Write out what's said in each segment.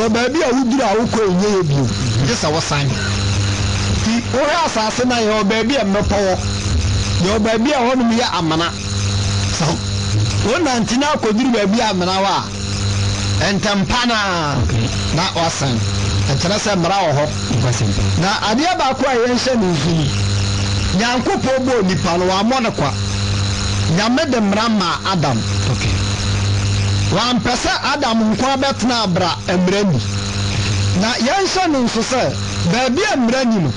yo baby a wudura wo ko enye bio just a wasan ti o ya asase na yo baby a mepo yo baby a honum ya amana so wona ntina akoduru baby a amana wa entampana na wasan entena se mra wo ho na ade ba ko a yenhye ne nfini nyankopo bo nipa no wa mone kwa nyame de mra ma Adam wan pesa Adam nko betna abra emrani na yenhye ne nso se baby emrani no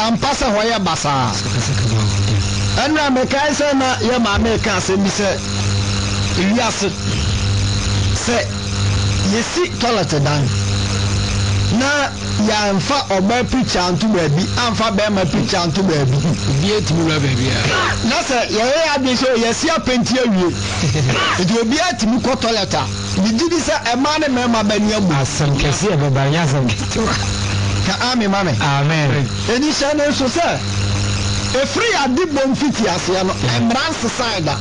am pasa ho ye basa enra me kai se na ye ma me ka se mi se Elias se yesi toilet dan na ya mfa oba preacher antu baby amfa be ma preacher antu baby bi etimi ra baby na se ye ade so yesi apenti awie edo bi atimi ko toilet a bi di se e ma ne me ma ba ni abu asem kese e baba nya asem ka ami mame amen eni shane so se e free ade bom fiti ase no embrance side a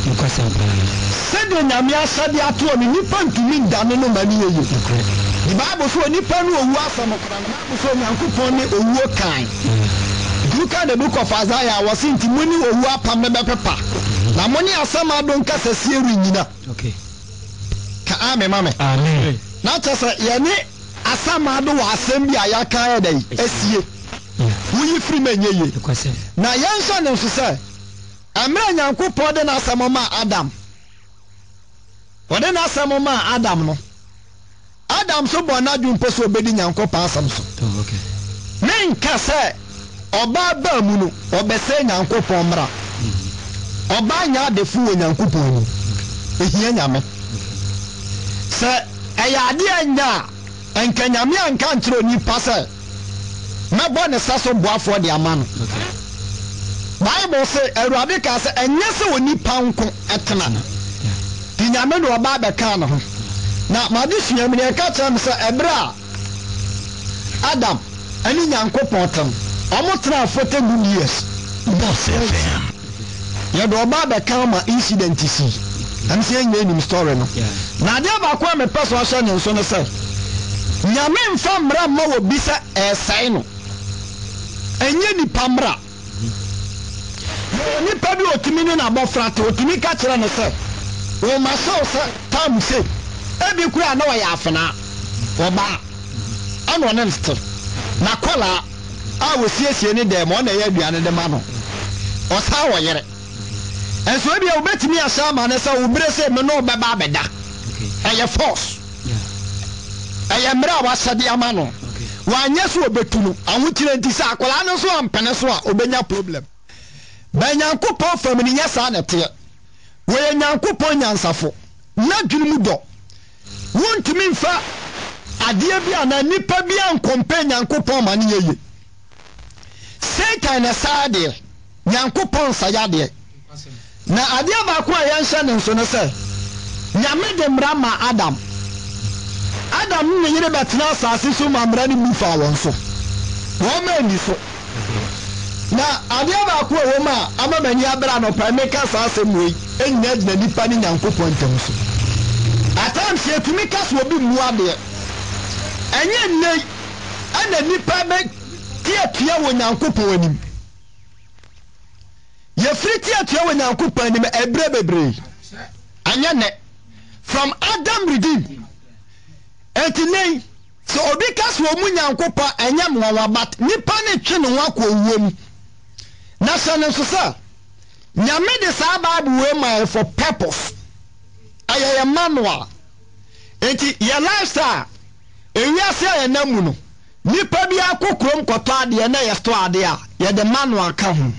se de nyame asade ato ni nipa ntumi dane no mani yeye the Bible so nipa no owu asam kra na Bible so Nyankopon ne owu kan you can the book of Isaiah was in timuni owu apam ne bepepa na moni asam adon kasa sieru nyina okay ka ame mame amen na tsa ye ne asam ado wa asam bi ayaka ya dai esie wuyi free menyeye na yanso ne so se amra Nyankopon de na asam ma Adam wode na asam ma Adam no Adam so bona dwun peso obedi Nyankopon asam so okay men ka se oba ba mu no obese Nyankopon mra oba nya adefu wo Nyankopon ni ehia nyame se eya ade anya enka nyame anka ntro ni pase mebo ne saso boafo de amano Bible say Awurade ka se enye se woni panko etena di nyame no oba be ka no ho na madisi nyame ne ka tram se ebra Adam ani Nyankopon tam omotra 40 good years Boss FM ya do oba be ka ma incident si am say nyɛ story no na de ba ko me peso ahye ne nso no se nyame mfa mra ma wo bisa esai no enye ni pamra ni pa bi otimi ni na bofra te otimi ka kire no se o ma so se tam se ebi kura na wa ya afena oba ano ne still na kola a wo siesie ni dem o na ya aduane de ma no o sa wo yere enso ebi obetimi asha ma ne se wo bere se me no beba abeda eye force eye mra wa sade ama no wa anya so obetunu ahotire nti sa akola no so ampene so a obenya problem ba Nyankopon famini nya sa na te wo ye Nyankopon nyansafo na dwunu mu do wontumi mfa ade bi ana nipa bi ankompe Nyankopon ma ne yeye Satan na sade Nyankopon sayade na ade ba ko ayanhya ne nso no se nyame de mra ma Adam ne yire betena asase so ma mra ne bufa won so wo ma ni so na ade ba ko wo ma amamani abra no pameka asase mu enya de nipa ne Nyankopon ntam so atam se tumi kaso obi mu ade enye nei ana nipa be tiatua wo Nyankopon anim ye free tiatua wo Nyankopon anim ebre bebre anya ne from Adam redeem etinei so obi kaso mu Nyankopon enya mwawa bat nipa ne twe no akọ owuom na sane so sa nyame de sa Bible we my for purpose ayaya manual enti your lifestyle ewiase aye namu no nipa bi akokrom koto ade na ye sto ade a ye de manual ka ho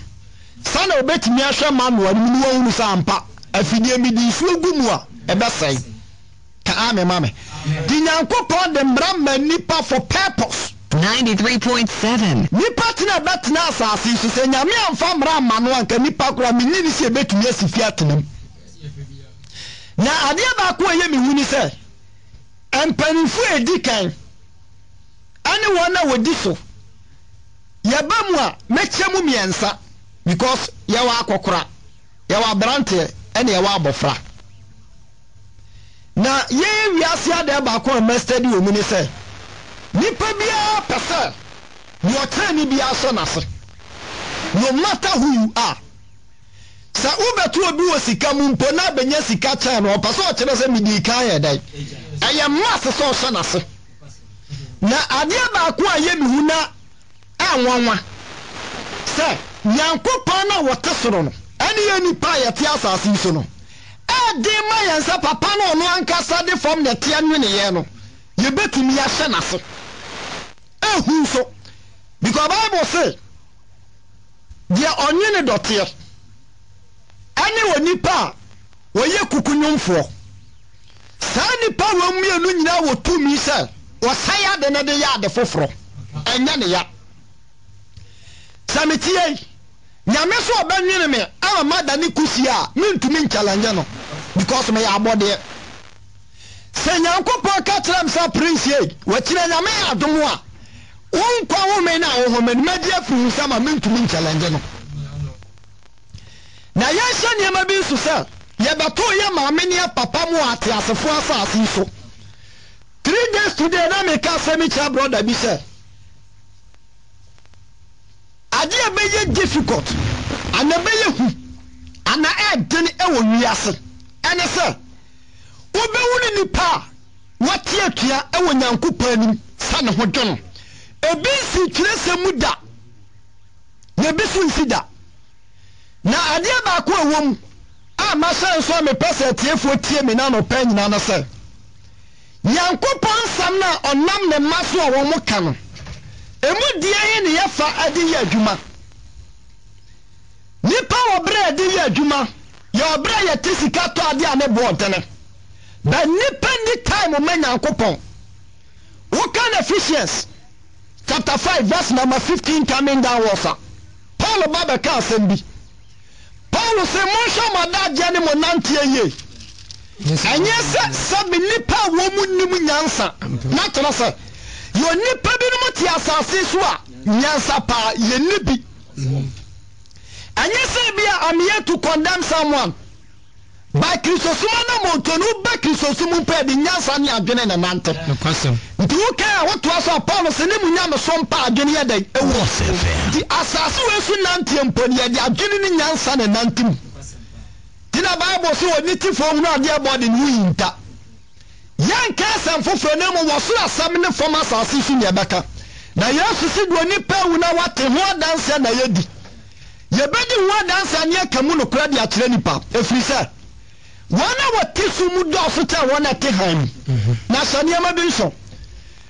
sana obetimi ahwe manual ni wonu sampa afidie mi di su gumu a ebesai ka ame mame di Nyankopon de mbra nipa for purpose 93.7 nipa tina betna asase so se nyame amfa mbra manual nka nipa kura mi ni se betumi asifia atenam na ade ba ko ye mi huni se empanifu edikan ani wona wodi so yaba mu a mechemu miensa because yawa akokora yawa brante ene yawa abofra na ye wiase ade ba ko mastedi o mu ni se nipa bia pese no tani bia so na se no matter who you are sa ubetu obi wo sika mu mpo na benya sika cha no pese o kire se midi kan ye dai aye masse so so na se na ade ba ko aye mi hu na anwanwa se Nyankopon na wote soro no ene ye nipa ye te asase so no de ma yansa papa no no ankasa de form na te anwene ye no ye betumi ya hye na se ehu so because Bible say dia onwene dote ane woni pa wo ye kukunyumfo sa nipa wo mienu nyina wo tumi se wo saya de na de ya de foforo enya ne ya samitie nyame so obanwene me ama madani kusia mentumi nchallenge no because me ya abode se Nyankopon ka tram sa prince ye wakire nyame adom a wonkwa wo me na wo home madi afu sama mentumi nchallenge no na ya hye niam bi su se ye beto ye maame ne papa mu ate asefo asase so 3 days today na me ka se me cha brother bi se ade abeye difficult ana beye hu ana edin ewo wiase ene se obewuni nipa wati atua ewo Nyankopon anim sa ne ho dwono ebi si twese mu da ne bi so nsida na ade ba ko awom a ma san so me pese tiefo tie me na no pa nyina na se Nyankopon sam na onam ne maso a wo mo ka no emu die ne yefa ade ye adwuma nipa obre ade ye adwuma ye obre ye tisika to ade ane bootene ba nipa ni time ma Nyankopon wo kan Ephesians chapter 5 verse number 15 coming down wasa Paul baba ka asembi Paul say mo sha madaje ne mo nantie ye anye se sabi nipa wo mu nim nyansa na toro se yo nipa bi no ti asase so a nyansa pa ye nibi anye se bia am here to condemn someone by Christosuma na montonu ba Christosum pa di nyansa ne adwene na nante no kwasem nti wo kan wo to aso Paul se ne munya me so mpa adwene ye dai ewo di asase we su nante mponi ye di adwene ne nyansa ne nantim dina Bible so oni ti fo no ade body no yinta yan ka san foforo na mo wo so asam ne fom asase su ne beka na Yesu si do ni pa wu na wate ho adanse na yedi ye bedi ho adanse ne akamu no kura de akire nipa efiri se wana wate su mu do so ta wana te han na sane ma bi nso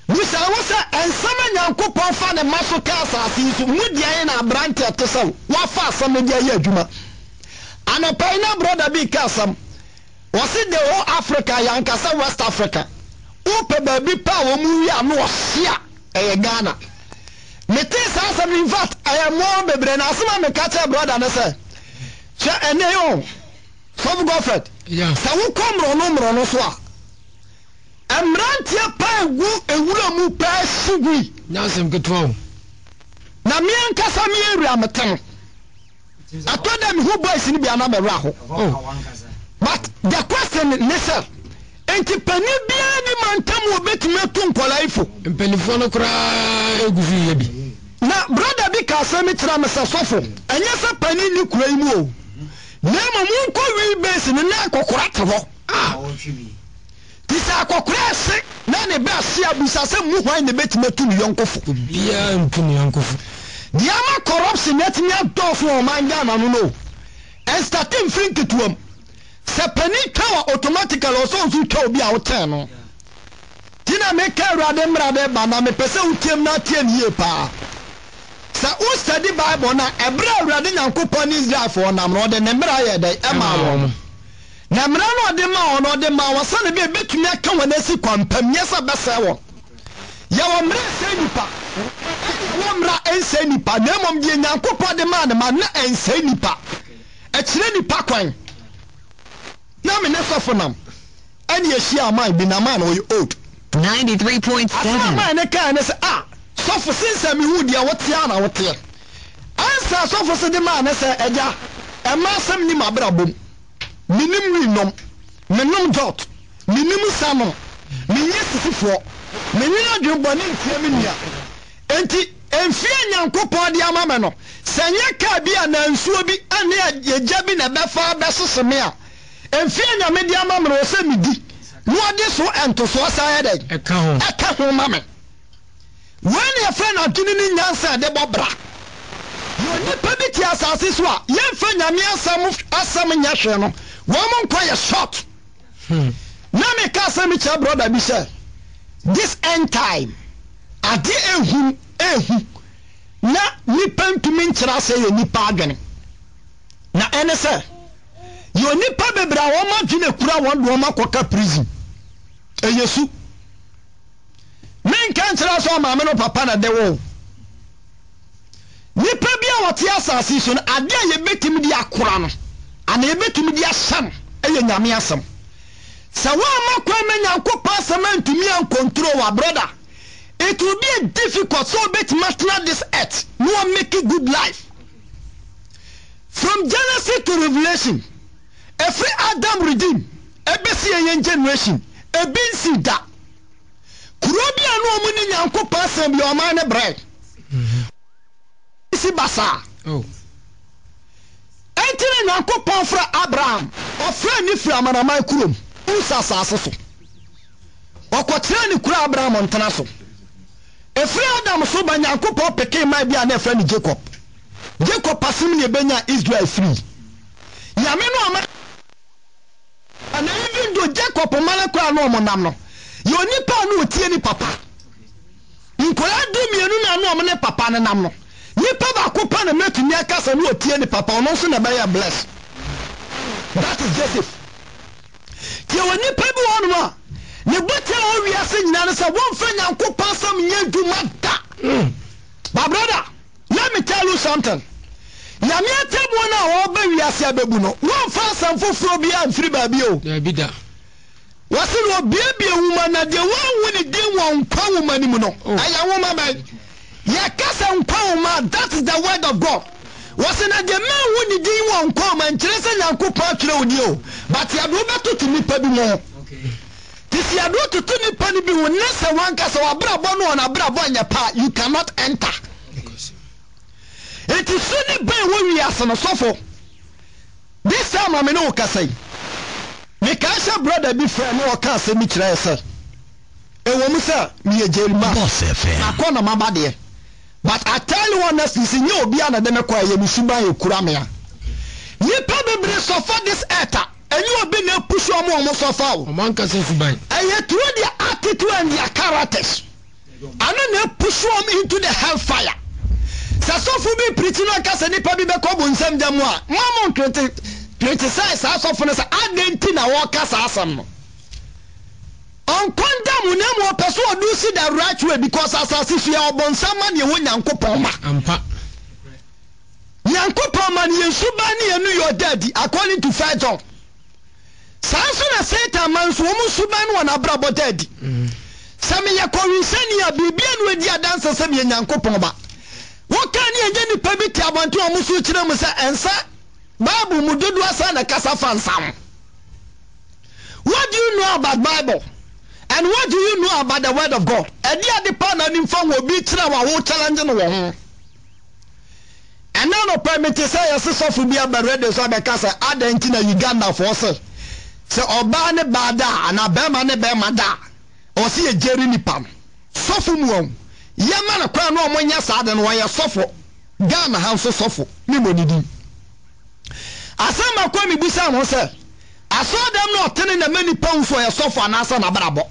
musa wo se ensama Nyankopon fa ne maso ka asase su mu dia na abrante atesa wa fa asam dia ye adwuma anopai na brother bi kasam wasi de o Africa yankasa West Africa upe baby pa wo mu wi anu ohia Ghana mete sasa in fact I am more bebre na asema me kacha brother na say che ene yo so Godfred sa wo komro no so a emrantie pa egu ewura mu pa sigui na sem ketwo na mi ankasa mi ewura metem I told them who boys in Biana Meraho. But the question is, sir, enti pani bia ni mantam wo betime to nkolaifu mpanifo no kra egufi yebi na brother bi ka asemi tira me sasofo enye se pani ni kura imu o na ma mu nko wi base ni na akokora te ho ti sa akokora se na ne ba se abusa se mu hwan ne betime to ni yonkofo bia ntu ni yonkofo diama corruption netimi adofo o manja na no and starting frink to am se pani tawa automatically also nsu twa obi a woten no tina make awrade mrade ba na me pese utiem na tie nie pa sa u study Bible na ebra awrade Nyankopon Israel for na no de ne mra ye de e ma wo na mra no de ma ono de ma wasa ne be betumi aka wana si kwampam yesa besa wo ya wo mra se nipa wo mra ense nipa na mom de Nyankopon de ma na ense nipa e kire nipa kwan na me neso for nam any yeshia man bi na man o old 93.7 asama ne ka ne se so for since me hu dia wotia na wotia ansa so for se de man ne se eja e ma sam ni mabra bom minim wi nom menom dot Minimum salmon. Minyesifo. Menina dwobone ntia menua. Enti enfie Nyankopɔn de amama no. Sanya ka bia na nsuo bi ane yegya bi na befa beseseme a. Enfie Nyame de amama no se midi. No ade so ento so asaye dey. Eka ho mame. When your friend antini ni nyansa de bobra. Yo nipa bi ti asase so a yemfa Nyame asam nya hwe no. Wo mo nkwa ye short. Na me ka asam cha brother bi say this end time ade ehu na nipa ntumi nkyira say ye nipa adwene. Na ene say yo nipa bebra wo ma dwene kura won do ma koka prison. Yesu men kan kyerɛ so ma me no papa na de wo nipa bia wote asase so no ade a ye betimi di akora no ana ye betimi di asam eye Nyame asam sa wa ma kwa me Nyankopɔn asam antumi an control wa brother. It will be a difficult so betimi atena this earth no make a good life. From Genesis to Revelation every Adam redeem ebesi yen generation ebinsi da kurobia no omuni Nyankopɔn asem bi o ma ne bread isi basa entire Nyankopɔn fra Abraham ofra ni fra manamai kurom usa sase so okotra ni kura Abraham ontana so efra Adam so ba Nyankopɔn peke mai bia na efra ni Jacob pasim ni benya Israel free Nyame no ama and even though Jacob malakwa no monam no yo nipa no tie ni papa nkola du mienu na no ne papa ne nam no nipa ba ko pa na metumi akasa no tie ni papa no so na be ya bless. That is Joseph. Tie woni nipa bi won no ne botia o wiase nyina no se won fa Nyankopɔn sam nya duma da. My brother, let me tell you something. Nyame atemu na wo ba wiase abebu no won fa sam foforo bi amfiri ba bi o na bi da wasi no biebie wuma na de wanwu ni din won kwa wuma ni mu no aya wuma ba ya kasa nkwa wuma. That is the word of God. Wasi na de manwu ni din won kwa ma nkire se Nyankopɔn atwere oni o but ya do beto to nipa bi mo tisi ya do to nipa ni bi wo na se wan kasa wa brabo no na brabo anya pa you cannot enter. It is sunny by when we are son of sofo. This time I'm no kasai. Me kasha brother be friend no kase mi kire se. E wo mu sa me ye Jerima. Akona mabade. But I tell you honestly, see you obi ana dem kwa ye musuba ye kura me a. Nipa bebre suffer this earth. And you obi na push omo suffer o. Man kase suban. And you through their attitude and their characters. And na push them into the hellfire. Sasofu bi preaching no kase nipa bi be ko bo nsam jamu a mama 26 sasofu no sa adenti na wo kasa asam no on condemn na mo peso do see the right way because asase fia obonsam ma ne wo Nyankopɔn ma ampa Nyankopɔn ma ne yesuba ne enu your daddy according to 1 John sanso na Satan man so mo suba no na brabo daddy same ye ko winsani a bibia no adi adansa same Nyankopɔn ba. What can you get the permit to want to almost switch them and say, Bible Mududu Asana Casa Fansam? What do you know about Bible? And what do you know about the word of God? And the other partner in phone will be our challenging one. And now no permit to say a sister for be a ready so because I didn't in Uganda for us. So Obane Bada and Abema Nebemada or see a Jerry Nipam. So from one. Yamana kwa no omonya saade no ya sofo Ghana house sofo ni monidi asama kwa mi busa ho se aso dem no tene na mani pounds ya sofo anasa na brabo.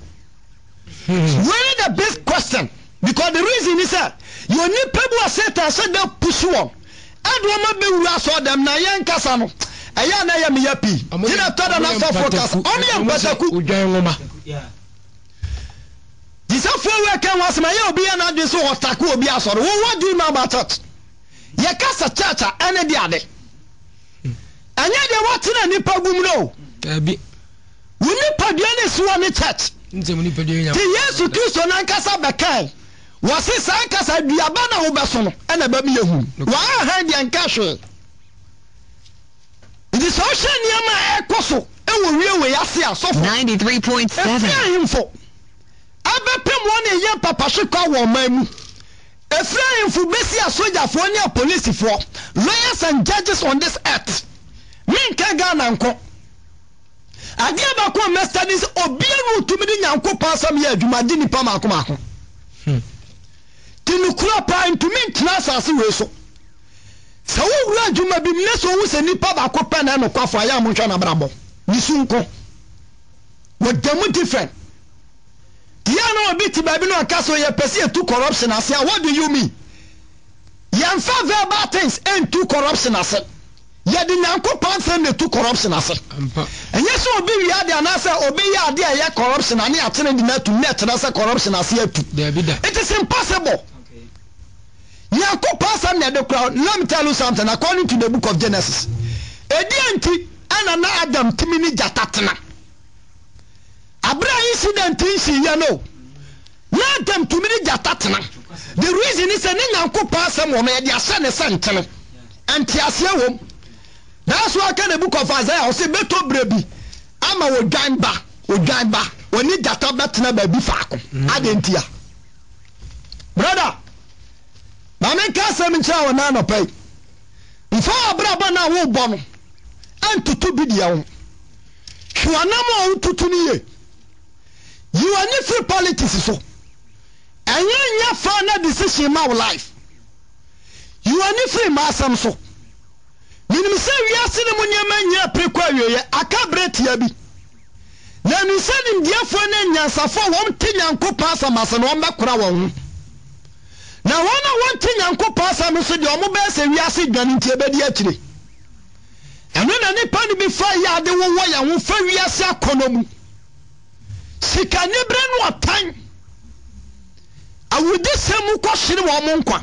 Really the best question because the reason is that you need people Satan said they push one and woman be wura so dem na yen kasa no eya na ya me yapi tina toda na sofo kasa omi ya mpataku udwan ngoma This is where can was my obi na do so otaku obi asoro. What do you know about it? Ye kasa church ene de ade. Anya de what na nipa gum no. Abi. We nipa de na so ne church. Nze mu nipa de nya. Ti Yesu Kristo na kasa bekai. Wasi san kasa duaba na wo beso no ene ba mi yehu. Wa ha de anka hwe. It is social niama ekoso. E ewo wie we yase asofo 93.7 info abepem won ye papa hwekwa wo mamu Ephraim besi a soldier for near police for lawyers and judges on this earth. Min ka Ghana nko. Ade ba ko master this obianu to me nyanko pasam ye adwumade nipa mako. Tinukura pa ntumi ntena asase we so. Sa wo wura adwuma bi mne so wo se nipa ba ko pa na no kwafo aya mo hwa na brabo. Nisunko. What them different. Diano obiti baby no akaso ye pese to corruption ase. What do you mean? Yamfa verbal things and to corruption ase. Ye di nyanko pansem ne to corruption ase. Enye so obi wi ade anase obi ya ade ya corruption ani atene di na to net na se corruption ase atu. It is impossible. Nyanko pansem ne de crowd. Let me tell you something according to the book of Genesis. Edi anti ana na Adam timini jatatena. Abra incident in ya no. Let them to me jatatena. The reason is an nyanko pansem wo me dia se ne sentene. Antiasia wom. That's why the book of Isaiah say beto brebi ama wo dwan ba oni jata betena ba bi faako adentia. Brother na me ka se me ncha wona no pai. Mfa abra ba na wo bo no antutu bi dia wo. Hwanam wo tutu ni ye. You are not free politics so. And you are final decision in our life. You are not free masam so. You say we are seeing the money man prequel akabreti yabi. Na you said him dear for nyansa for one thing yanko pasa masa no mbakura won. Na one thing yanko pasa no so de omo be se we are see dwan ntie be di akire. Eno na nipa ni bi fa ya de wo ya wo fa wi ase akonomu. Sika nibre no atan awudi semu ko hire wo mo nkwa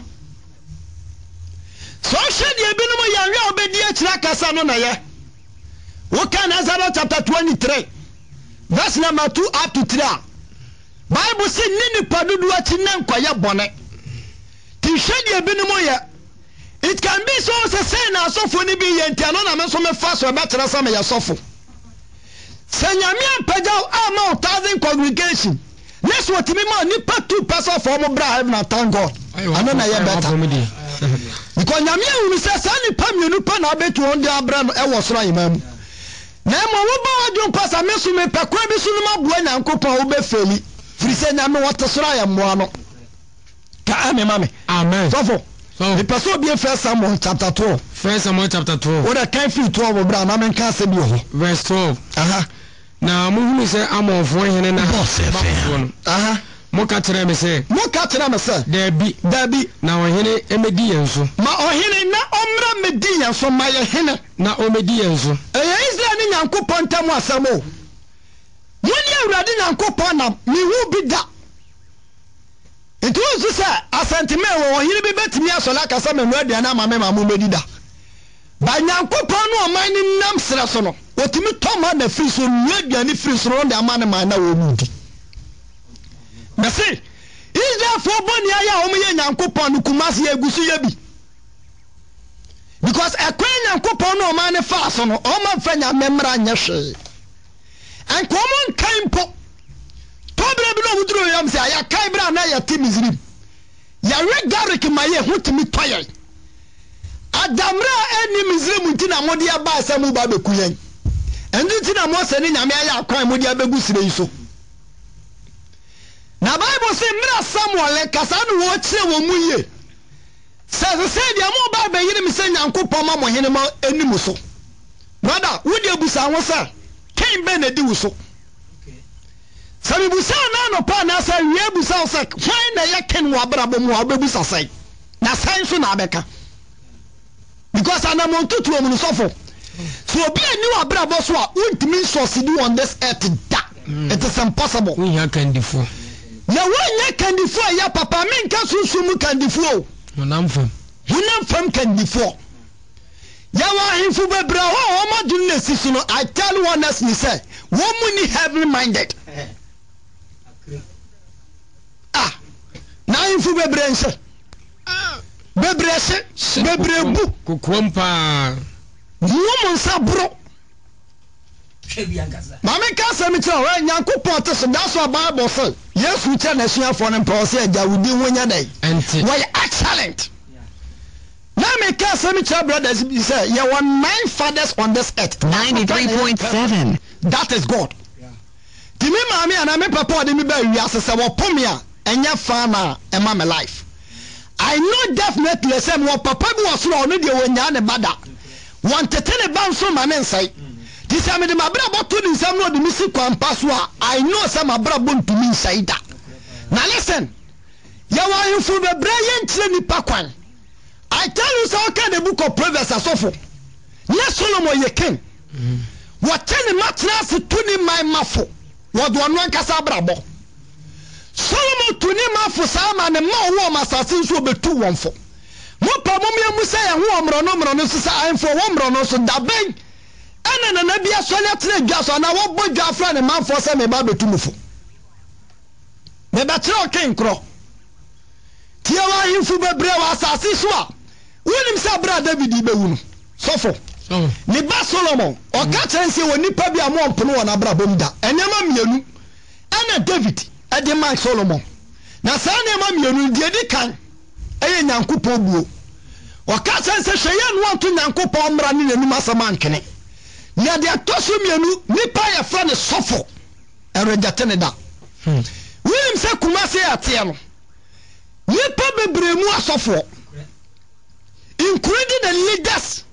so hwede ebinom ya wi obedi akira kasa no na ye wo kan Isaiah chapter 23 verse number 2 up to 3 Bible say nini padudu achi na nkwa ye bone ti hwede ebinom ya it can be so say na asofo ni bi ye ntiano na me so me fa so be tira sa me ye sofo Senyamia pejao ama 1,000 congregation. Next what me ma nipa 2 person for mo bra heaven and thank God. Ano na ye better. Because nyamia unu say sa nipa mienu pa na betu on dia bra no e wo soro imam. Na mo wo ba wadun pasa me so me pekwa bi so no maboa nyankopon wo be feli. Firi se nyame wo te soro ya mo ano. Ka ame mame. Amen. So the person be First Samuel chapter 12. First Samuel chapter 12. What a kind of 12 bra na men kan se bi ho. Verse 12. Na muhunu se amofo hene na moka tire me se dabi na ohene emedi yenso ma ohene na omra medi yenso ma ye hene na omedi yenso Israel ni Nyankopon tamu asamo woni awurade Nyankopon na mi hu bi da etu so se asantime wo ohene bi betimi asola kasa me no aduana ama me ma mo medi da ba Nyankopon no oman ni nam sra so no otimi toma na free so nuaduane free so no de amane man na wo mudi mesi Israel for boni aya o me Nyankopon no kumase egusu ya bi because ekwen Nyankopon no oman ne fa so no o man fa nya memra nya hwe en common kaimpo tobre bi no muduro yam se aya kai bra na ya timizrim ya regarik maye hotimi toye adamra eni mizrim ntina modi aba asemu ba bekuyen endi ntina mo se ni nyame aya akwan modi abegu sire yiso na Bible say mra Samuel kasa no wo kire wo muye se dia mo ba be yire mi se Nyankopon ma mo hene ma enimu so brother wo de busa ho sa ken be na di wo so sabi busa na no pa na sa wie busa sa kwan na ye ken wo abrabo mo abebusa sai na sai so na abeka because anamon tutu omu sofo so obi ani wa abrabo so a untimi succeed on this earth da it is impossible we ya kandifo na wanya kandifo ya papa men ka sunsumu kandifo hunam fam kandifo ya wa hinfu bebra ho ma dunne sisu no I tell you honestly say woman heavenly minded na hinfu bebra nse bebrese bebrebu kokompa woman sabro Mame ka say me tell we Nyankopon te so that's why Bible say Yesu che na suafo ne mpa say Jawudi wonya dai we excellent. Now me can say me tell brothers say you were 9 fathers on this earth. 93.7. That is God. Timi mami and me papa de me ba wiase say wo pomia enya fa na e ma me life. I know definitely say mo papa bi wo so no de wonya ne bada. Won tete ne ban so ma ne nsai. Ti say me de mabra boto ni nsam no de mi si kwampa so a I know say mabra bontu mi nsai da. Now listen. Ya wa yufu be bra ye ntire nipa kwan. I tell you, so okay, the book of Proverbs as often. Yes, Solomon, you can. What tell the matras to ni my mafo? What one casabrabo? Solomon to ni mafo sama and the more warm assassins will be 2 1 4. Mupa mumia musaya who am rono sisa I'm for one rono so da bang. And then an abia sonia gas on our boy Jaffran and man for some baby to move. The battle king crow. Tiawa him fu bebre wa asasi so a wonim sa bra David ibewunu sofo ni ba Solomon o ka chense woni pa bia mo mpono wona bra bomda enema mienu ana David ede man Solomon na sa enema mienu die di kan eye Nyankopon buo o ka chense hweye no anto Nyankopon mra ne nenu masama nkene na de atoso mienu nipa ye fra ne sofo erejate ne da wonim sa kumase atie no nipa bebremu asofo including the leaders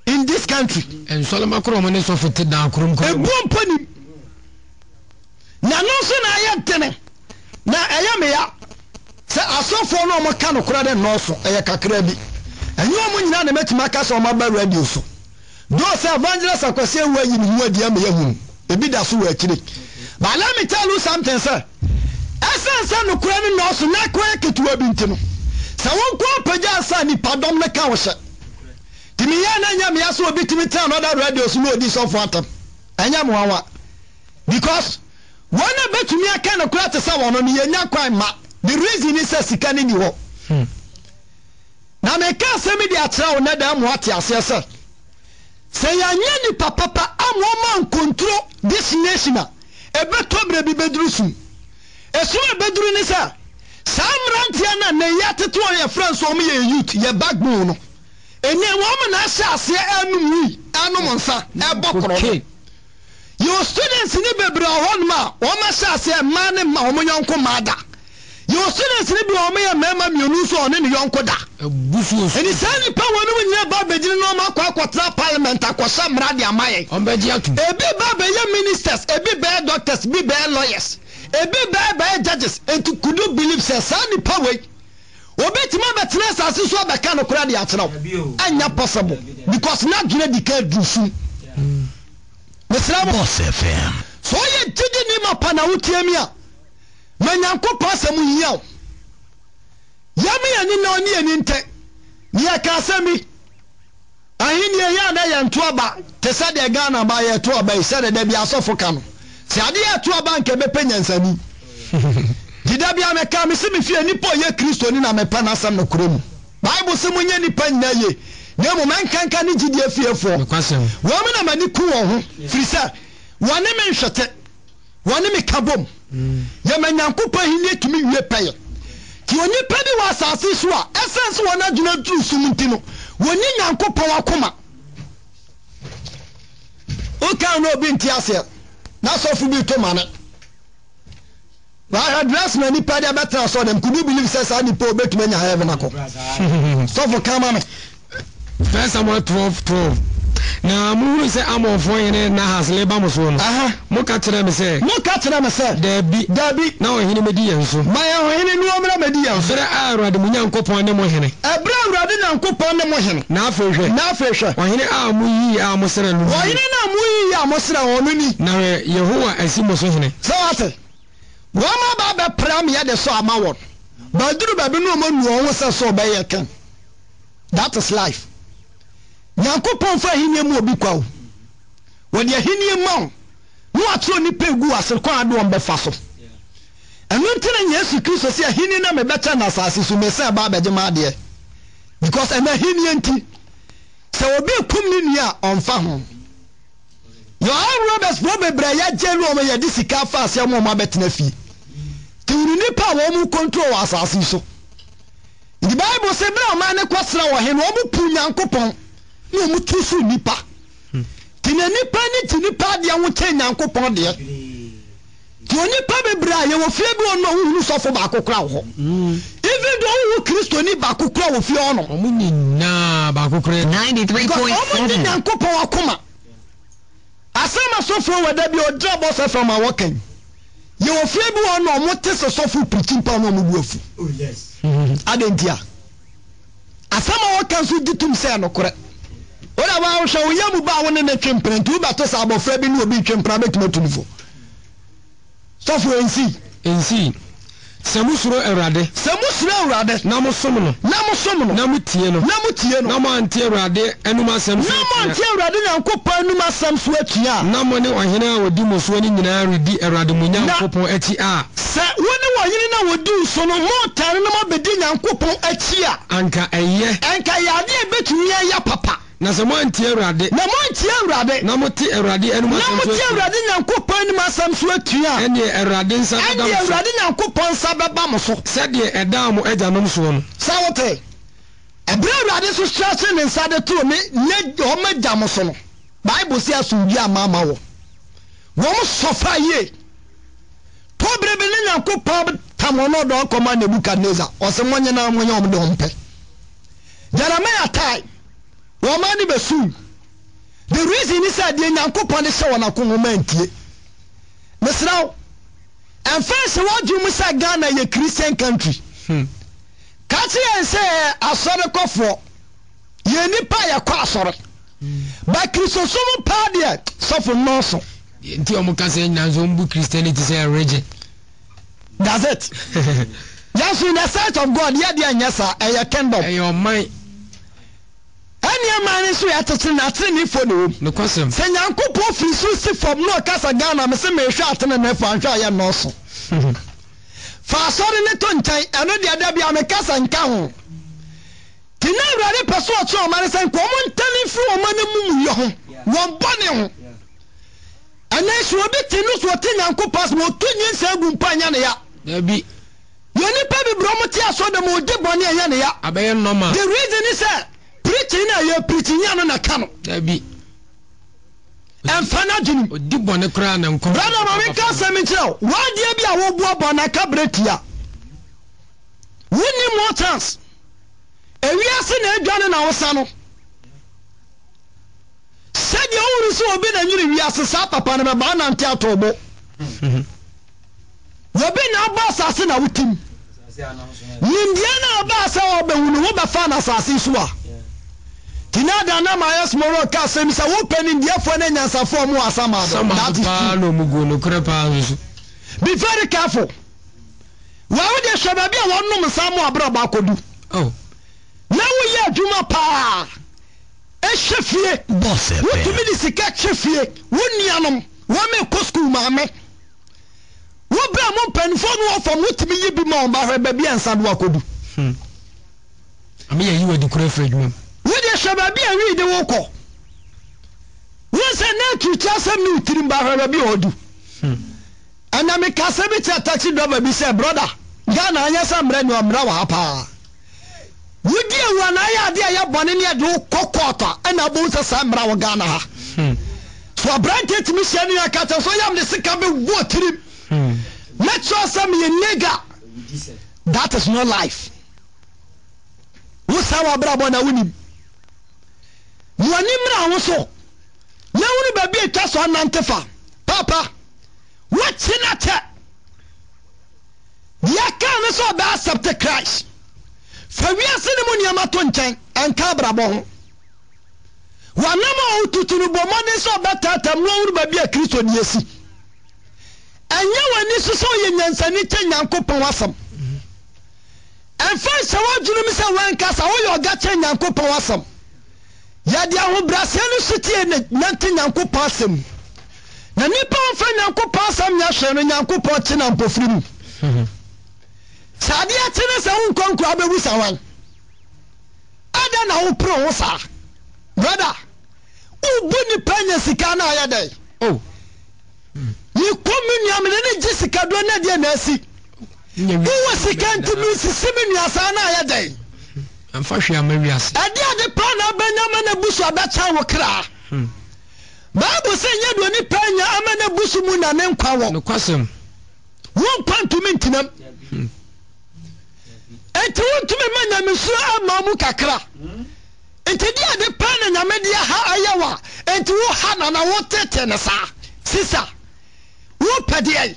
in this country. And Solomon Kromani sofo down krum krum. Ebumpani. Na no so na ayentene. Na eyameya. Se asofo no mo ka no kura de no so eye kakra bi. Enyo mo nyina na metima ka so mo ba radio so. Do say evangelist akwase wu ayi ni hu adi am ya hu. Ebi da so wa akire. But let me tell you something, sir. Essence no kura ni no so na kwa ketuwa bi ntino. Sa won ko paja sa ni padom na ka wo hye. Timi ya na nya me aso obi timi tan other radio so no odi so for atam. Anya mo wawa. Because one betumi aka na kura te sa wono ni yenya kwan ma. The reason is sika ni ho. Na me ka se me di atra wo na da mo ate ase se. Se ya nya ni papa amoma control this nation a ebeto bre bi beduru su. Esu beduru ni sa Samrantia na ne yateto ye friends o me ye youth ye backbone no eni wo me na sha ase anum wi anum nsa e bokoro your students ni bebre ohon ma wo ma sha ase ma ne ma wo yonko ma da your students ni bi wo me ye mema mionu so one ne yonko da Busu eni sani pa wonu nya ba begiri no ma kwa akotra parliament akosha mrade amaye ombeji atu ebi ba be ye ministers ebi be doctors bi be lawyers ebi by judges and could you believe say sani power obetima betina sase so abeka no kura de akyerɛw anya possible because na dwene dika dusu mesra Boss FM so ye didi ni mapa na wotiemi a manyankopɔ asɛm yiaw yame yani na oni ani nte ni aka asɛmi ahini ya na ya nto aba te sɛ de Ghana ba ya to aba sɛ de bia asɔfo ka no se ade ya to aba nke bepe nyansani dida bia me ka me se me fie nipa ye Kristo ni na me pa na asɛm no kromu Bible se munye nipa nyina ye na mo man kanka ni gidi afiefo wo me na mani ku wo ho firi sɛ wone me nhwete wone me kabom ye manyankopɔ hini tumi wie pɛye ti oni pa bi wa asase so a essence wona adwuna duru sum nti no woni nyankopɔ akoma o ka no obi nti ase na so fu bi to mane wa address na ni pa dia better so dem could you believe says ani po betuma nya heaven akọ so for come me First Samuel 12:12 na mu say amofo yene na hasle ba mo so no mo ka kire me say dabi na o hini medi yenso ma ya o hini no omra medi yenso bere awrade mu nyankopon ne mo hene ebra awrade nyankopon ne mo hene na afehwe o hini a mu yi a mo sere no o hini na mu yi a mo sere o no ni na Yehowa asi mo so hene so ate wo ma ba pram ya de so amawon ba duru ba bi no mo nu o wo se so ba ye kan that is life Nyankopon fa hinie mu obi kwawo wo de hinie ma no atro ni pegu asekon ade on befa so enu ntena Yesu Kristo se hinie na me beta na asase so me se ba beje ma de because ena hinie nti se obi kum ni nua onfa ho Your robbers probably ya jelo me ya disika fa ase mo ma betena fi. Ti wuni pa wo mu control asase so. The Bible say bra man ne kwasra wo he no mu pu Nyankopon. No mu tusu nipa. Ti na nipa ni ti nipa de wo che Nyankopon de. Ti onipa bebra ye wo fie bi ono hu sofo ba kokora wo. Even though wo Kristo ni ba kokora wo fie ono. Omu nyina ba kokora 93.7. Nyankopon akoma. Asama sofo wada bi o job of from our working. You will feel one or more test of soft preaching power on the oh, yes. Adentia. Asama workers who did to say no correct. What about shall we have about one in the champion to battles about Frebin will be champion to the software in see. Samusro erade namo somono namo tieno namo antie erade enuma sam Nyankopon enuma sam so atua namo ne ohene a wodi moso ni nyina redi erade mu Nyankopon achi a se woni ohene na wodi so no mo tare na mabedi Nyankopon achi a anka yade ebetumi ya papa na se mo antie erade na mo tie erade enuma sam so erade Nyankopon enuma sam so atua ene erade nsa baba mo erade Nyankopon sa baba mo so sede eda mo ajanom so no sawote ebra erade so stress ne nsa de to me ne o maja mo so no Bible say asunji amama wo mo sofa ye to brebe ne Nyankopon tamono do koma Nebukadnezar o se monye na monye o de ompe Jeremiah tai Womani besu. The reason is that the Nyankopon de show na konoma antie. Mesraw. And first what you must say Ghana a Christian country. Kachi and say asore kofo. Ye nipa ya kwa asore. But Christosomo pa dia suffer no so. Nti omo ka say nyanzombu Christianity say religion. That's it. Just in the sight of God, ye dia nyasa e kingdom. E your mind. Any man so ya tete na tete ni fo no kwasem se Nyankopon fi so si fom no kasa Ghana me se me hwa atene na fa hwa ya no so fa sori ne to ntan eno dia da bia me kasa nka ho tina awrade peso ocho o mane se ko mo ntani fi o mane mumu ye ho won bone ho ana so obi tinu so te Nyankopon mo to nyin se agumpa nya ne ya da bi yoni pa bi bro mo ti aso de mo de bone anya ne ya abaye normal the reason is preaching na ye preaching ya no na kano dabi enfana jini odi bone kra na nko brother ma me ka se me kire wa de bia wo bu abona ka bretia woni more chance ewiase na adwane na wosa no sede owuri so obi na nyiri wiase sa papa na ba na nte atobo wobi na ba sase na wutim nimbia na ba sa obehunu wo ba fa na sase so a Tinada na mayas moro ka sem sa wo penin dia fo na nyansa fo mu asama do that is no mugo no krepa nso be very careful wa wo de shababi a wonnom samu abra ba kodu oh na wo ye adwuma pa e hwefie boss wo tumi di sika hwefie wo nianom wo me ko school ma me wo bra mo penfo no wo fo mo tumi yi bi ma on ba hwe ba bi ansa do akodu ami ye yi we di krefa adwuma Wode shababi a wi de woko. Wose na tucha sam ni tirimba hara bi odu. Ana me kasa bi ta taxi driver bi say brother, Ghana anya sam mra ni omra wa pa. Wodi ewa na ya de ya bone ne de kokota ana bo sa sam mra wa Ghana ha. So brand mi sia ni akata so yam de sika be wo tirim. Let sure sam ye nigga. That is not life. Wosa wa bra bo na wuni. Mwani mra woso na woni ba bi etwa so anantefa papa what's in that ya kan so ba accept Christ fa wiase ne mo niama to nchen anka brabo ho wanama otutunu bomade so ba tata mo woni ba bi a Kristo ni esi anya wani so ye nyansani te Nyankopon wasam enfa se wadwunu mi se wanka sa wo yo ga che Nyankopon wasam ya dia ho brasenu sitie ne nante Nyankopon asem na nipa fa Nyankopon asem nya hwe no Nyankopon te na mpofiri sade a te ne se wo nkonkro abewu sawan ada na wo pro wo sa brother ubu ni panya sika na ya dai Oh. You come in your minute, Jessica, do not get mercy. Who was the country, Mrs. Simon day? Unfortunately, maybe as I did the plan of Benjamin Bush of that child will cry. Bible saying you do any pen, Amana Bushumun and then Kawa. no question. One point to mint them. And to want to me, man, Monsieur Mamu Kakra. And to the pen and Amedia Ayawa, and to Hana and I want Tenasa, Sister. What Padia?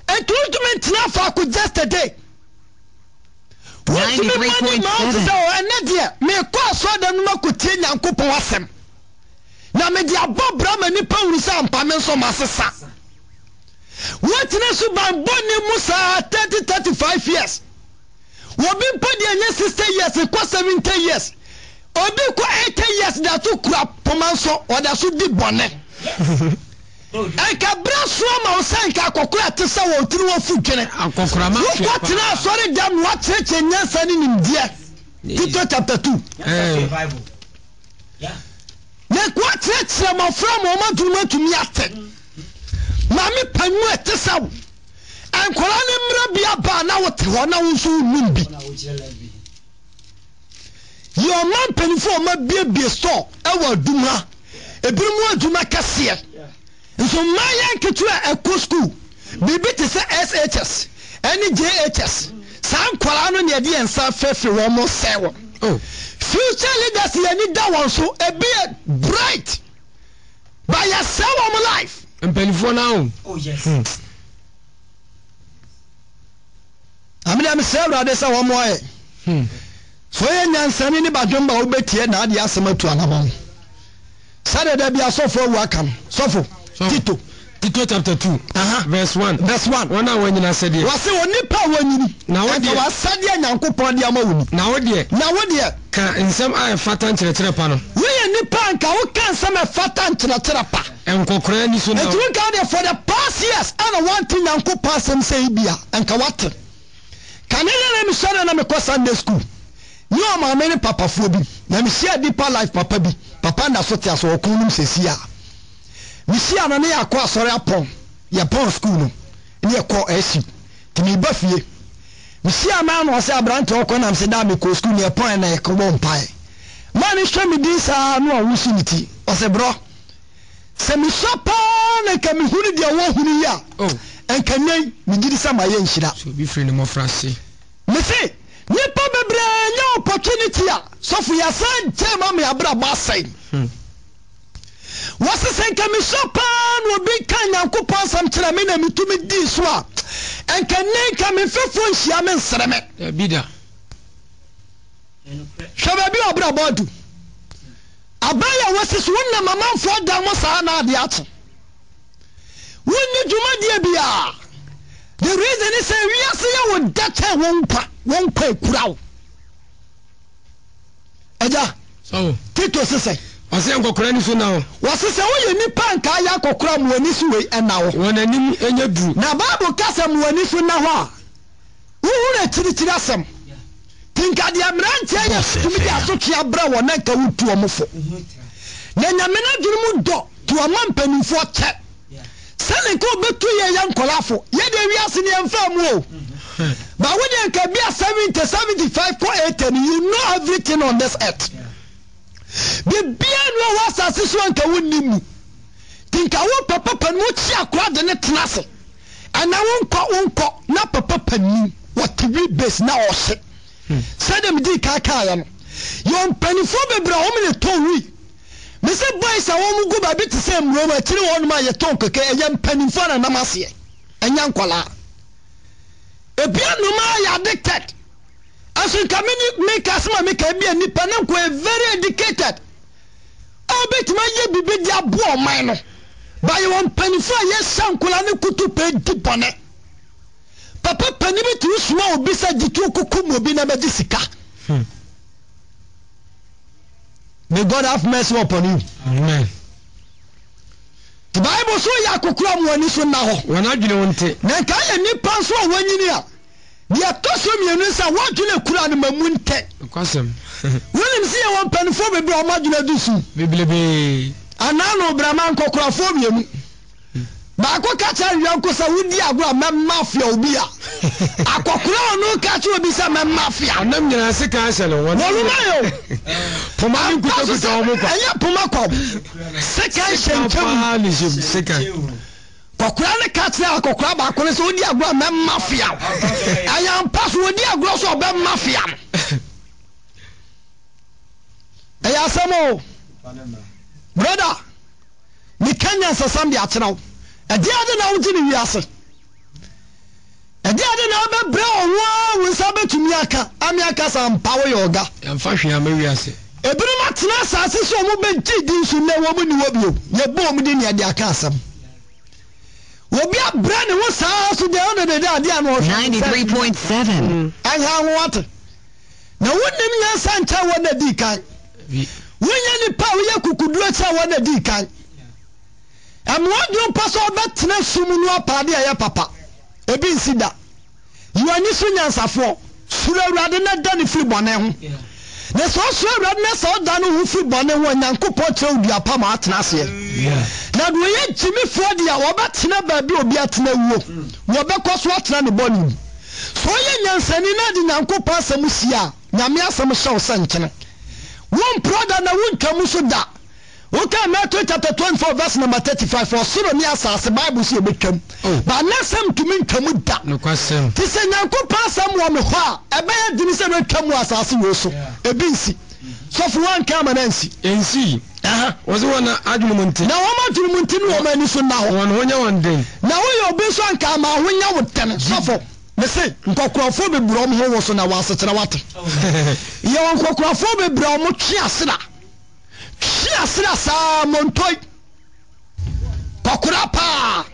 And to mint Nafa could just a day. 93.7. And Nadia, me cross them no could tell and coupon wasem. Na me dia Bob Brahma ni pa unsa ampamen so masesa. What nesu ban boni musa 30-35 years. Wobi pa dia nya 60 years kwa 70 years. Obi kwa 80 years da to kura pomanso oda so di bone. Eka braso ma osanka akokura tesa wo tiri wo fudwene. Akokura ma. Wo tena sori dam wa cheche nyansa ni nimdie. Tito chapter 2. Bible. Yeah. Na kwa cheche ma from o ma duma tumi ate. Mami panu etesa wo. Ankora ne mra bia ba na wo te ho na wo so numbi. Your man penifo ma bie store e wa duma. Ebiru aduma kase. So my yanketu a school. Bibi te say SHS. Any JHS. Sam kwala no ne de ensa fefe wo mo sewo. Oh. Future leaders you need that one so a be bright. By yourself of my life. And penifo now. Oh yes. I'm say brother say one more. So yen yansani ni badwomba wo betie na ade asematu anamon. Saturday bia sofo wakam. Sofo. Tito chapter 2 verse 1 one na wanyina said ye wase onipa wanyini na wode wasade Nyankopon de amawuni na wode ka nsem a fata nkyerɛkyerɛ pa no we nipa nka wo ka nsem a fata nkyerɛkyerɛ pa enkokora ni so na and we got for the past years and one thing Nyankopon asem say bia nka wate kanene na me sɔre na me kɔ Sunday school ni o ma me ni papa fo bi na me share deeper life papa bi papa na so te aso okunum sesia Misi anane yakɔ asɔre apɔn yɛpɔn school no ne yɛkɔ asi timi ba fie misi ama no ɔsɛ abrante ɔkɔ nam sɛ da me kɔ school ne yɛpɔn na yɛkɔ mpae ma ne hwɛ me din saa no a wusu ne ti ɔsɛ brɔ sɛ me hwɛ paa na ka me hunu deɛ wɔ hunu yi a ɛnka nyan me gyiri sɛ ma yɛ nhyira so bi firi ne mmɔfra se mese nipa bebree nyɛ opportunity a sɔfo yɛsan nkyɛn ma me abrabɔ asɛn wasi senka mi sopan wo bi kan Nyankopon sam kyerɛ me na mitumi di so a enka ne ka me fefo nhia me nsreme bida hwɛ bi obra bodu abaya wasi so wonna mamanfo da mo saa na ade ato wonni dwuma die bia the reason is say we are say wo data wonpa ekurawo aja so Tito sese ɔsɛ nkokora ni so na wo wɔse sɛ woyɛ nipa nka ya kokora mu ani so wei ɛna wo wɔnanim enya duru na Bible kasa mu ani so na ho a wo na tiri asɛm tinka de amrantie ya tumi de asotwe abra wɔ na nka wutu ɔmofo na nyame na dwuru mu dɔ to ɔmampanimfo kyɛ sɛne nka obetu yɛ ya nkolafo yɛ de wiase ne yɛmfa mu o ba wo de nka bia 70-75 ko 80 you know everything on this earth. Bibia no wasase so anka wonnimu tinka wo papa panu chi akwa de ne tenase ana wonkɔ na papa panu what we base na ɔhye sadem di kaka ya no yo mpanifo bebra wo me tonwi me se boys a wo mu go ba bi te se mro ma kire wo no ma ye ton keke eya mpanifo na namase enya nkola ebia no ma ya addicted aso kamini make asma make bia nipa na ko very educated obet ma ye bibi dia bo oman no ba ye won panifo ye sankola ne kutu pe dibone papa pani bi tu suma obi sa jitu kukum obi na be sika may God have mercy upon you. Amen. The Bible so ya kokura mu ani so na ho wana dwene wonte na ka ye nipa so wanyini a dia toso mienu sa wadwene kura ne mamunte kwasem wonim se ye won panifo bebre o madwene dusu beblebe anano braman kokrafo biemu ba ko kacha yanko sa wudi agro mafia obi a akokura no kacha obi sa mafia anam nyina se ka hye no won mayo poma ni kuta omo kwa anya poma kwa second shenkem ni second kokura ne kacha akokura ba ko so wudi agro mafia anya pass wudi agro so be mafia eya samo brother ni Kenya sasam di atenaw ade ade na wudi ni wiase ade ade na be bre onwa wonsa betumi aka ami aka sam pawo yoga yamfa hwe ama wiase ebiri matena asase so mo be gidi su na wo mu ni wo bio ye bo mu di ni ade aka asam obi abra ne wo saa so de on de ade anu 93.7 aha what na wonim nya sancha wo na di kan wonya ni pa wo ye kukuduro cha wo na di kan amwadun paso betena sumu no apade ya papa ebi nsida yuani so nyansafo suru awrade na da ne firi bone ho na so suru awrade na so da no hu firi bone ho nyankopɔ kyerɛ odi apa ma atena ase na do ye jimi fo dia wo betena ba bi obi atena wuo wo bekɔ so atena ne bɔne so ye nyansani na di nyankopɔ asɛm sia nyame asɛm hyɛ wo sɛnkyene won proda na won twamu so da. Okay, Matthew chapter 24 verse number 35 for sure ni asase Bible say betwam but nasem tumi ntwamu da no kwasem ti se nyankopɔ asɛm wɔ me hɔ a ebe ya dini se betwamu asase wo so ebi nsi so for one come and nsi ensi was one adwumunti na wo ma adwumunti no wo ma ni so na ho won honya won den na wo ye obi so anka ma honya wo tene so for me say nkokrofo be brom ho wo so na wasekyere wate ye won nkokrofo be brom twe asera Asira sa montoi kokura pa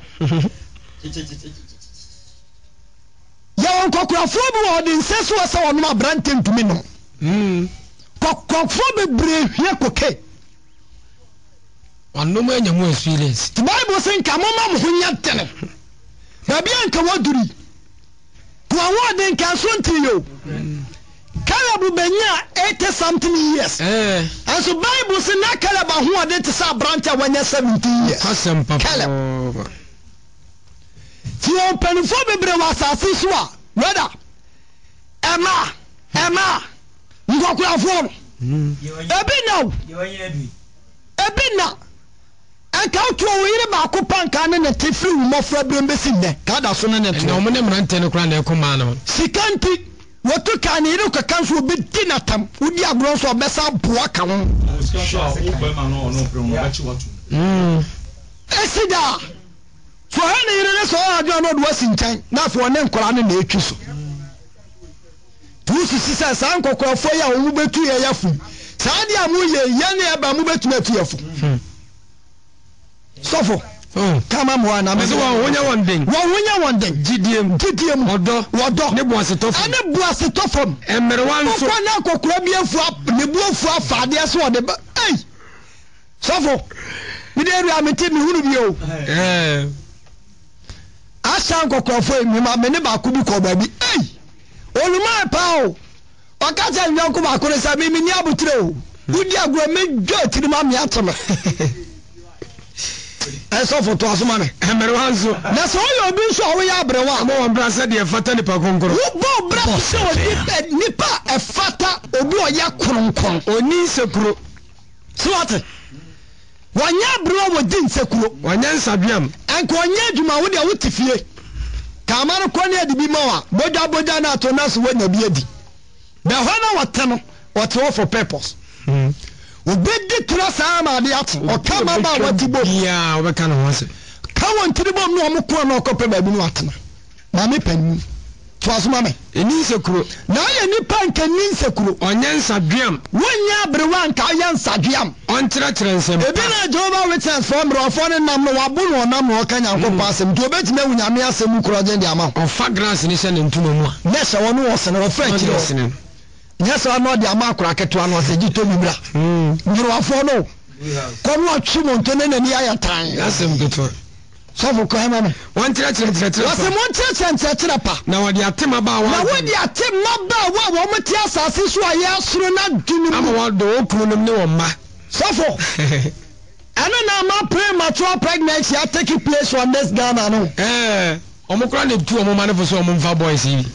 ya won kokura fo bi wo de nseso wasa won ma brante ntumi no kokofo be bre hwe koke wonno ma nya mo experience the Bible say nka mo ma mo hunya tene na bia nka waduri ko awon de nka so ntiyo Caleb benya 80 something years. And so Bible say na Caleb ho ade te sa branch when you 17 years. Caleb. Ti on penfo bebre wasase so a, brother. Emma. Ngokura no. Ebi na. Anka to wo yire ba ko panka ne ne tefri wo mofra brembesi ne. Ka da so ne ne to. Na mo ne mrante ne kura na ekoma no. Sikanti wotu kan yire ko kanso obi dinatam udi agro so obesa boa ka ho esida so he yire ne so adwo no do asintan na afo ne nkora ne na etwi so tu sisi sa nkokofo ya omu betu ye yafu saa dia mu ye ne eba mu betu na tu yafu sofo kama mwana me wo wonya wonde gidiem odo ne buase tofom emerwan so ko na kokura bi afu ne buafu afade so de ba sofo mi de ru amete mi hunu bi o asa nkokofo mi ma me ne ba ku bi ko ba bi oluma pa o okaja nyanko ba ko ne sa mi ni abutire o udi agro me dwo tiri ma mi atome eso foto asoma me emerwanzo na so yo bi so wo ya abrewa mo won bra se de fata ni pa konkoro wo bo bra se wo ni pa e fata obi o ya kronkron oni sekuro so what wanya abrewa wo din sekuro wanya nsabiam enko onya adwuma wo de wo tifie ka ma no ko ne adi bi ma wa boja na to na so wo na bi adi be ho na wote no wote for purpose obedi tura sama de at o kama ba wati bo ya o be kan ho se ka won tiri bom no mo ko no ko pe ba bi no atena na me panu to asoma me eni sekuro na ye ni panka ni sekuro onye nsaduam wonya abrewa nka ye nsaduam on tire nsem ebi na Jehovah Witness from rofo ne nam no wabo no nam no ka nyanko pasem to obetima wunyame asem kuro je ndi ama o fa grass ni se ne ntuma mu a na se wono wo se ne wo fra kiro yes I know the amakura keto ano se gito bibra ngiro afo no ko no atwi mo ntene na ni ayatan asem keto so for ko hema me won tire wase mon tire pa na wodi atema ba wa na wodi atema ba wa wo meti asase so aye asoro na dunu ama wa do okunu nim ne wo ma so for ɛno na ma premature pregnancy are taking place on this Ghana no omukura ne tu omuma ne foso omumfa boys yi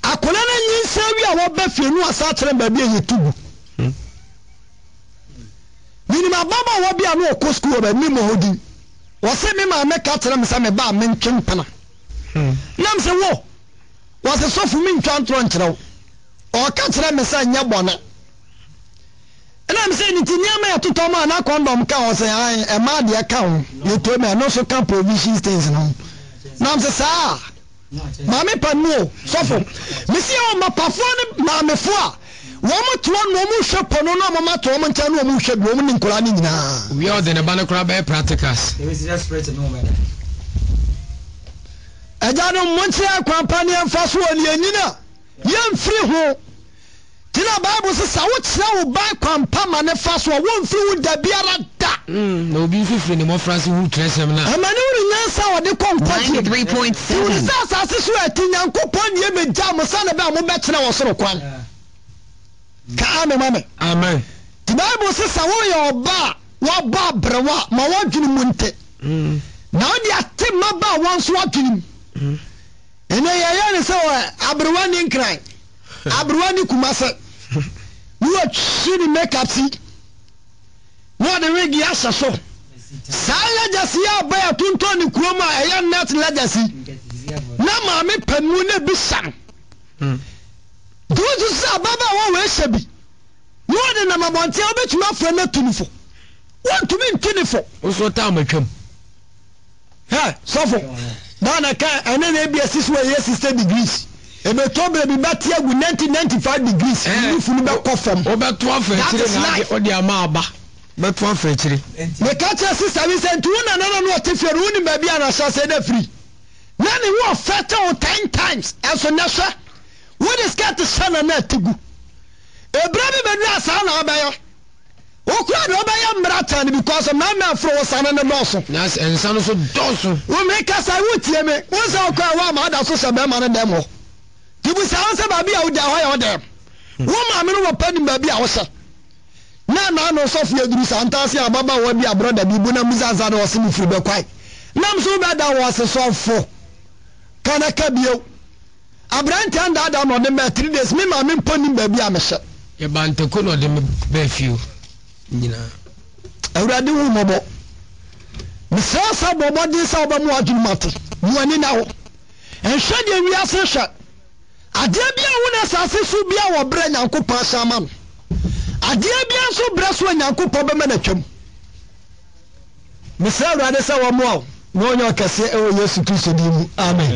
akona na nyinsa wi a wo ba fie nu asa kyerɛ ba bi yetubu minima baba wo bia no okɔ school ba mi mo hodi wo se me ma me ka kyerɛ me sa me ba me ntwempana nam se wo se sofu mi ntwantro nkyerɛw o ka kyerɛ me sa nya bɔna nam se ni tinia ma yɛtotɔ ma na condom ka wo se ai e ma de ka ho ye to me no so ka provision things no nam se sa ma me pa no sofu me se o ma pafo ne ma me fo a wo mo to no mo hwɛ pono no mo ma to mo nkyɛn no mo hwɛ bi wo mo ni nkora ni nyinaa we all the bana kora by practicals ɛgya no mo nkyerɛ kwampa ne mfa so wɔ ne anyina yɛmfiri ho tina Bible says sa wo kyerɛ wo ba kwampa ma ne fa so wo mfiri wo da biara da na obi fifiri ne mo France hu tresem na amane wo nyansa wo de kɔnkɔgye 93.7 wo sa asase so ati Nyankopɔn ne megya mo sa ne ba mo bɛkyerɛ wo soro kwan ka amen amen the Bible says sa wo yɛ ɔba wo ba brewa ma wo dwene mu nte na wo de ate ma ba wo nso adwene ene yɛyɛ ne sɛ abrewa ne nkran abrewa ne kumase wo twiri makeup si wo de wigi asa so sa legacy ya ba ya tunto ne kurom a ɛyɛ net legacy na ma me panu na bi sam do sa baba wo we hyebi wo de na mabonte obetuma afra na tunufo wo ntumi ntunifo wo so ta matwam sofo dana ka ene na bia 6 way 60 degrees ebe to be batia gu 95 degrees ni funu be kofam obeto afetire na odi ama aba beto afetire me ka che sister we say na no otefiere woni ba bia na sha say da free na ni wo fete o 10 times eso na sha what is got to shana na tigu ebra bi be na sa na abayo okura do obaye mrata ni because na me afro sana na doso na ensa no so doso wo me ka sa wo tie me wo sa okura wa ma da so se be ma na dem ho tibu sa won se ba bia wo da ho ya wo dem wo ma me no wo pani ba bia wo se na no so fie duru sa antase ababa wo bia brother bi bu na muzaza na wo se mu furu be kwai nam so be da wo se so fo kana ka bio abrante anda da no de me 3 days me ma me poni ba bia me hye ye bante ko no de me be fiu nyina awurade hu mobo misasa bobo din sa oba mu adwumate muani na wo enhwe de wiase hwe ade bia wo na sase so bia wo bra Nyankopɔn sama no ade bia so bra so Nyankopɔn be na twam misara awurade sa wo mo no onyo kase e Yesu Kristo di mu amen